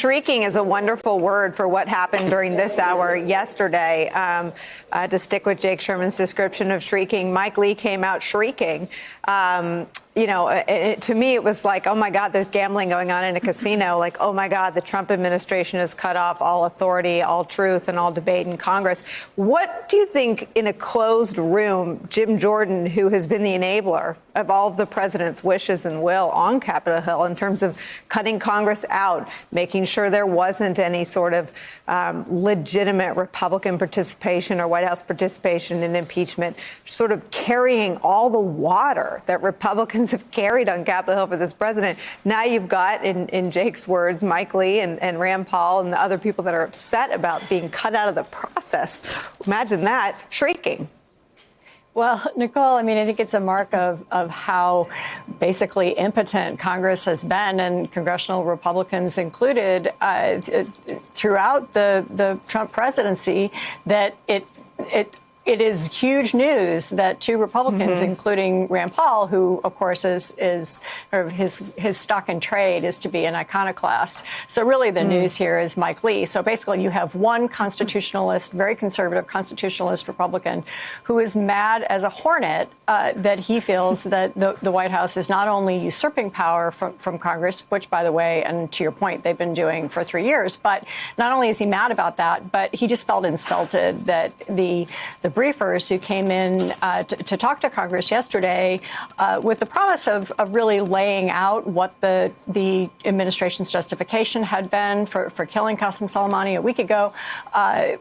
shrieking is a wonderful word for what happened during this hour yesterday. To stick with Jake Sherman's description of shrieking, Mike Lee came out shrieking. To me, it was like, oh, my God, there's gambling going on in a casino. Like, oh, my God, the Trump administration has cut off all authority, all truth, and all debate in Congress. What do you think in a closed room, Jim Jordan, who has been the enabler of all of the president's wishes and will on Capitol Hill in terms of cutting Congress out, making sure there wasn't any sort of legitimate Republican participation or White House participation in impeachment, sort of carrying all the water that Republicans have carried on Capitol Hill for this president. Now you've got, in Jake's words, Mike Lee and Rand Paul and the other people that are upset about being cut out of the process. Imagine that, shrieking. Well, Nicolle, I mean, I think it's a mark of how basically impotent Congress has been, and congressional Republicans included, throughout the Trump presidency, that it is huge news that two Republicans, including Rand Paul, who, of course, is his stock in trade is to be an iconoclast. So really the news here is Mike Lee. So basically you have one constitutionalist, very conservative constitutionalist Republican who is mad as a hornet that he feels that the White House is not only usurping power from Congress, which, by the way, and to your point, they've been doing for 3 years, but not only is he mad about that, but he just felt insulted that the briefers who came in to talk to Congress yesterday with the promise of really laying out what the administration's justification had been for killing Qasem Soleimani a week ago,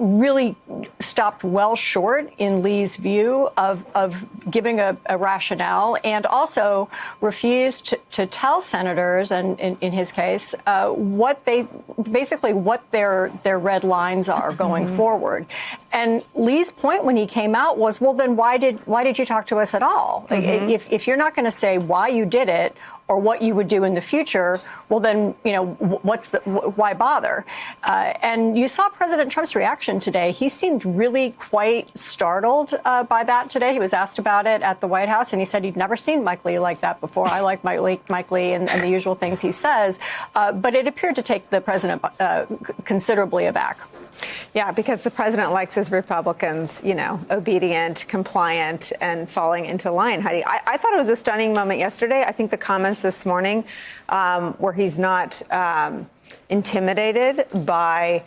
really stopped well short, in Lee's view, of giving a rationale, and also refused to tell senators, and in his case, what their red lines are going forward. And Lee's point when he came out was, well, then why did you talk to us at all? If you're not going to say why you did it or what you would do in the future, well, then, why bother? And you saw President Trump's reaction today. He seemed really quite startled by that today. He was asked about it at the White House, and he said he'd never seen Mike Lee like that before. I like Mike Lee and the usual things he says. But it appeared to take the president considerably aback. Yeah, because the president likes his Republicans, obedient, compliant, and falling into line. Heidi, I thought it was a stunning moment yesterday. I think the comments this morning where he's not intimidated by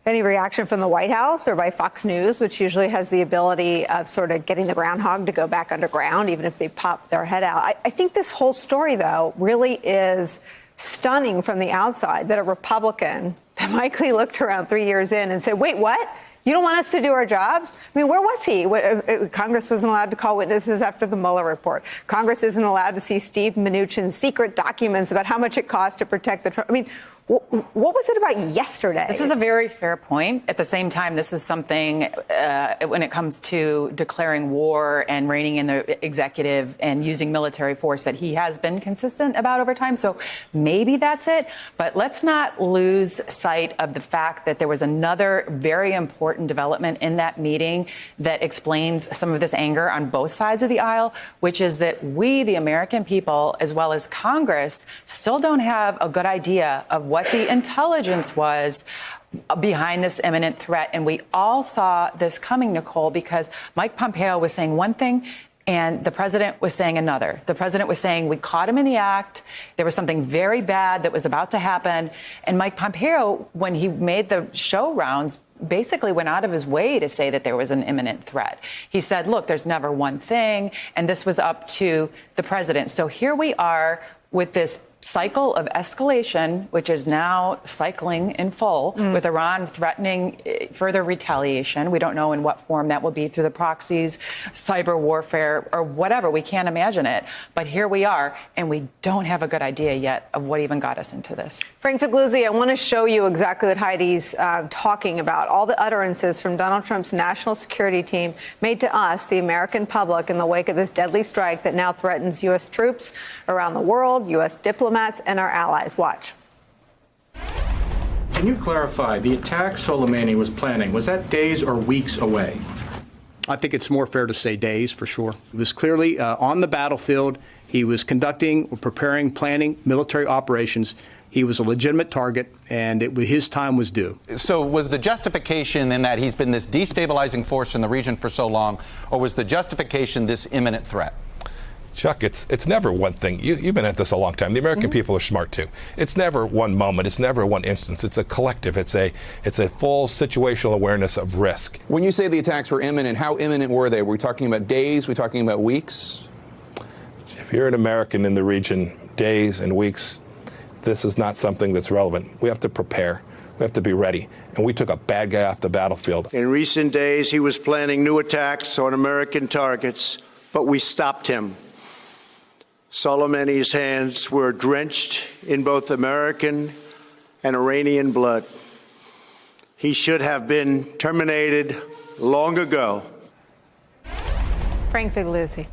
any reaction from the White House or by Fox News, which usually has the ability of sort of getting the groundhog to go back underground, even if they pop their head out. I think this whole story, though, really is stunning from the outside, that a Republican, that Mike Lee looked around 3 years in and said, wait, what? You don't want us to do our jobs? I mean, where was he? Congress wasn't allowed to call witnesses after the Mueller report. Congress isn't allowed to see Steve Mnuchin's secret documents about how much it cost to protect the Trump. I mean, what was it about yesterday? This is a very fair point. At the same time, this is something when it comes to declaring war and reigning in the executive and using military force that he has been consistent about over time. So maybe that's it. But let's not lose sight of the fact that there was another very important development in that meeting that explains some of this anger on both sides of the aisle, which is that we, the American people, as well as Congress, still don't have a good idea of what the intelligence was behind this imminent threat. And we all saw this coming, Nicolle, because Mike Pompeo was saying one thing and the president was saying another. The president was saying we caught him in the act. There was something very bad that was about to happen. And Mike Pompeo, when he made the show rounds, basically went out of his way to say that there was an imminent threat. He said, look, there's never one thing. And this was up to the president. So here we are with this cycle of escalation, which is now cycling in full, with Iran threatening further retaliation. We don't know in what form that will be, through the proxies, cyber warfare, or whatever. We can't imagine it. But here we are, and we don't have a good idea yet of what even got us into this. Frank Figliuzzi, I want to show you exactly what Heidi's talking about. All the utterances from Donald Trump's national security team made to us, the American public, in the wake of this deadly strike that now threatens U.S. troops around the world, U.S. diplomats, and our allies. Watch. Can you clarify, the attack Soleimani was planning, was that days or weeks away? I think it's more fair to say days, for sure. It was clearly on the battlefield. He was conducting, preparing, planning military operations He was a legitimate target, and his time was due. So was the justification in that he's been this destabilizing force in the region for so long, or was the justification this imminent threat? Chuck, it's never one thing. You've been at this a long time. The American people are smart too. It's never one moment. It's never one instance. It's a collective. It's a full situational awareness of risk. When you say the attacks were imminent, how imminent were they? Were we talking about days? Were we talking about weeks? If you're an American in the region, days and weeks, this is not something that's relevant. We have to prepare. We have to be ready. And we took a bad guy off the battlefield. In recent days, he was planning new attacks on American targets, but we stopped him. Soleimani's hands were drenched in both American and Iranian blood. He should have been terminated long ago. Frank Figliuzzi.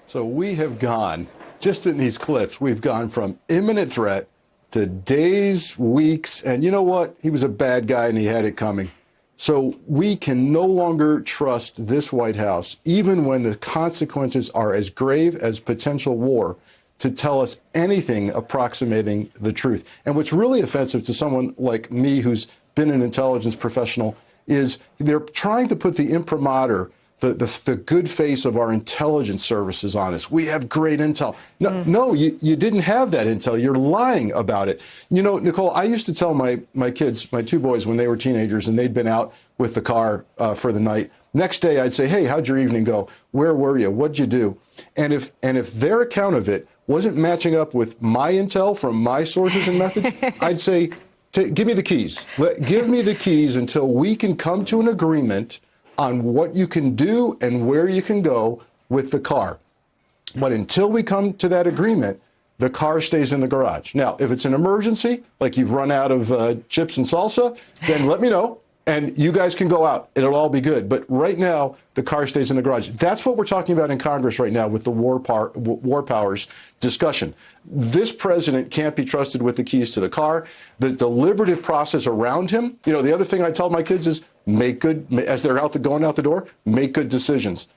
So we have gone, just in these clips, we've gone from imminent threat to days, weeks, and you know what? He was a bad guy and he had it coming. So we can no longer trust this White House, even when the consequences are as grave as potential war, to tell us anything approximating the truth. And what's really offensive to someone like me, who's been an intelligence professional, is they're trying to put the imprimatur, the good face of our intelligence services on us. We have great intel. No, you didn't have that intel. You're lying about it. You know, Nicolle, I used to tell my kids, my two boys, when they were teenagers and they'd been out with the car for the night, next day I'd say, hey, how'd your evening go? Where were you? What'd you do? And if their account of it wasn't matching up with my intel from my sources and methods, I'd say, give me the keys. Give me the keys until we can come to an agreement on what you can do and where you can go with the car. But until we come to that agreement, the car stays in the garage. Now, if it's an emergency, like you've run out of chips and salsa, then let me know, and you guys can go out. It'll all be good. But right now, the car stays in the garage. That's what we're talking about in Congress right now with the war powers discussion. This president can't be trusted with the keys to the car. The deliberative process around him, you know, the other thing I tell my kids is make good, as they're going out the door, make good decisions.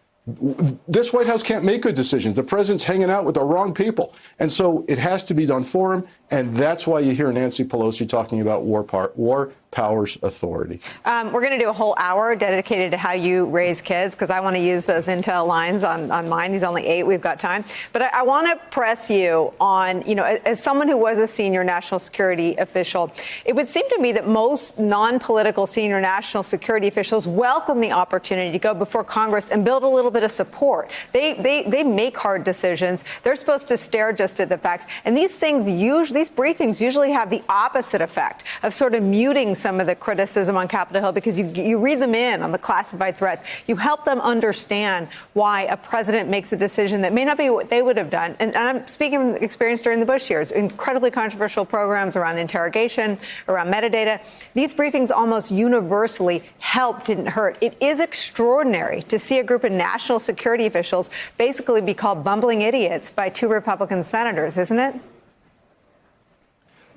This White House can't make good decisions. The president's hanging out with the wrong people. And so it has to be done for him. And that's why you hear Nancy Pelosi talking about war powers authority. We're going to do a whole hour dedicated to how you raise kids, because I want to use those intel lines on mine. He's only 8. We've got time. But I want to press you on, you know, as someone who was a senior national security official, it would seem to me that most non-political senior national security officials welcome the opportunity to go before Congress and build a little bit of support. They make hard decisions. They're supposed to stare just at the facts. And these briefings usually have the opposite effect of sort of muting some of the criticism on Capitol Hill, because you read them in on the classified threats. You help them understand why a president makes a decision that may not be what they would have done. And I'm speaking from experience during the Bush years, incredibly controversial programs around interrogation, around metadata. These briefings almost universally helped, didn't hurt. It is extraordinary to see a group of national security officials basically be called bumbling idiots by 2 Republican senators, isn't it?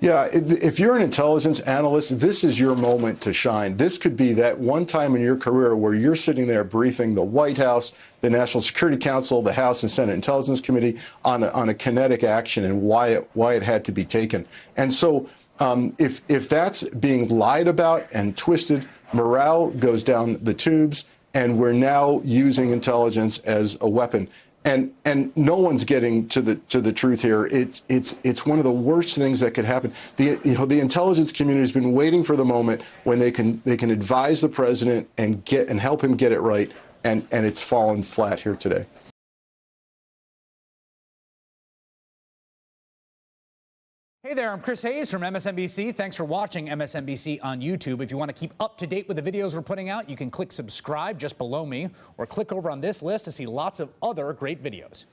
Yeah, if you're an intelligence analyst, this is your moment to shine. This could be that one time in your career where you're sitting there briefing the White House, the National Security Council, the House and Senate Intelligence Committee on a kinetic action and why it had to be taken. And so if that's being lied about and twisted, morale goes down the tubes, and we're now using intelligence as a weapon. And no one's getting to the truth here. It's one of the worst things that could happen. The intelligence community has been waiting for the moment when they can advise the president and help him get it right, and it's fallen flat here today. Hey there, I'm Chris Hayes from MSNBC. Thanks for watching MSNBC on YouTube. If you want to keep up to date with the videos we're putting out, you can click subscribe just below me, or click over on this list to see lots of other great videos.